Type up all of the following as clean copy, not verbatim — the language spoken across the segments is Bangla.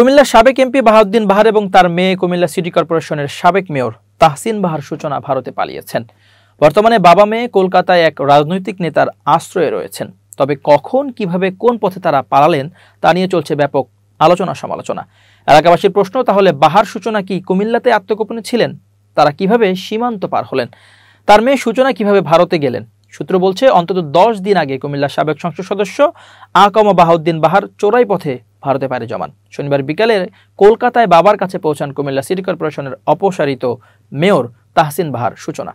কুমিল্লার সাবেক এমপি বাহাউদ্দিন বাহার এবং তার মেয়ে কুমিল্লা সিটি কর্পোরেশনের সাবেক মেয়র তাহসিন বাহার সূচনা ভারতে পালিয়েছেন। বর্তমানে বাবা মেয়ে কলকাতায় এক রাজনৈতিক নেতার আশ্রয়ে রয়েছেন। তবে কখন, কিভাবে, কোন পথে তারা পালালেন তা নিয়ে চলছে ব্যাপক আলোচনা সমালোচনা। এলাকাবাসীর প্রশ্ন, তাহলে বাহার সূচনা কি কুমিল্লাতে আত্মগোপনে ছিলেন? তারা কিভাবে সীমান্ত পার হলেন? তার মেয়ে সূচনা কিভাবে ভারতে গেলেন? সূত্র বলছে, অন্তত 10 দিন আগে কুমিল্লার সাবেক সংসদ সদস্য আকম বাহাউদ্দিন বাহার চোরাই পথে ভারতে পাড়ি জমান। শনিবার বিকালে কলকাতায় বাবার কাছে পৌঁছান কুমিল্লা সিটি কর্পোরেশনের অপসারিত মেয়র তাহসিন বাহার সূচনা।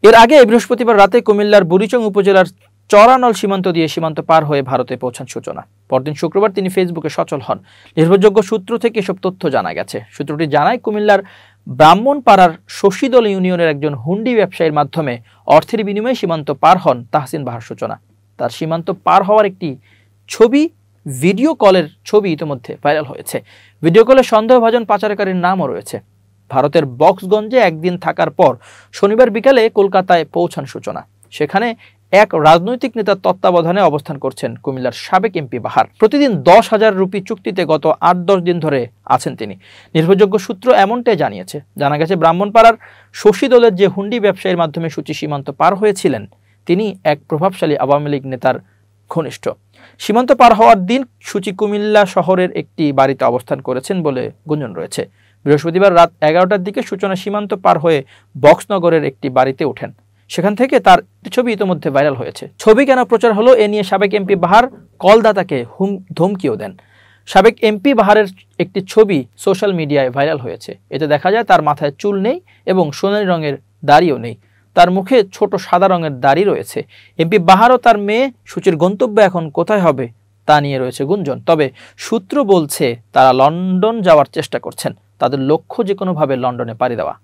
এর আগে বৃহস্পতিবার রাতে কুমিল্লার বুড়িচং উপজেলার চরানল সীমান্ত দিয়ে সীমান্ত পার হয়ে ভারতে পৌঁছান সূচনা। পরদিন শুক্রবার তিনি ফেসবুকে সচল হন। নির্ভরযোগ্য সূত্র থেকে এসব তথ্য জানা গেছে। সূত্রটি জানায়, কুমিল্লার ব্রাহ্মণপাড়ার শশীদল ইউনিয়নের একজন হুন্ডি ব্যবসায়ীর মাধ্যমে অর্থের বিনিময়ে সীমান্ত পার হন তাহসিন বাহার সূচনা। তার সীমান্ত পার হওয়ার একটি ভিডিও কলের ছবি ইতিমধ্যে ভাইরাল হয়েছে। ভিডিও কলে সন্দেহভাজন পাচারকারীর নামও রয়েছে। ভারতের বক্সগঞ্জে একদিন থাকার পর শনিবার বিকালে কলকাতায় পৌঁছান সূচনা। সেখানে এক রাজনৈতিক নেতার তত্ত্বাবধানে অবস্থান করছেন কুমিল্লার সাবেক এমপি বাহার। প্রতিদিন 10,000 রুপি চুক্তিতে গত 8-10 দিন ধরে আছেন তিনি। নির্ভরযোগ্য সূত্র এমনটাই জানিয়েছে। জানা গেছে, ব্রাহ্মণপাড়ার শশীদলের যে হুন্ডি ব্যবসায়ীর মাধ্যমে সূচি সীমান্ত পার হয়েছিলেন, তিনি এক প্রভাবশালী আওয়ামী লীগ নেতার ঘনিষ্ঠ। সীমান্ত পার হওয়ার দিন সূচি কুমিল্লা শহরের একটি বাড়িতে অবস্থান করেছেন বলে গুঞ্জন রয়েছে। বৃহস্পতিবার রাত 11টার দিকে সূচনা সীমান্ত পার হয়ে বক্সনগরের একটি বাড়িতে ওঠেন। সেখান থেকে তার ছবি ইতিমধ্যে ভাইরাল হয়েছে। ছবি কেন প্রচার হলো, এ নিয়ে সাবেক এমপি বাহার কলদাতাকে ধমকিও দেন। সাবেক এমপি বাহারের একটি ছবি সোশ্যাল মিডিয়ায় ভাইরাল হয়েছে। এতে দেখা যায় তার মাথায় চুল নেই এবং সোনালী রঙের দাড়িও নেই। তার মুখে ছোট সাদা রঙের দাড়ি রয়েছে। এমপি বাহার ও তার মেয়ে সূচির গন্তব্য এখন কোথায় হবে তা নিয়ে রয়েছে গুঞ্জন। তবে সূত্র বলছে তারা লন্ডন যাওয়ার চেষ্টা করছেন। তাদের লক্ষ্য যে কোনোভাবে লন্ডনে পাড়ি দেওয়া।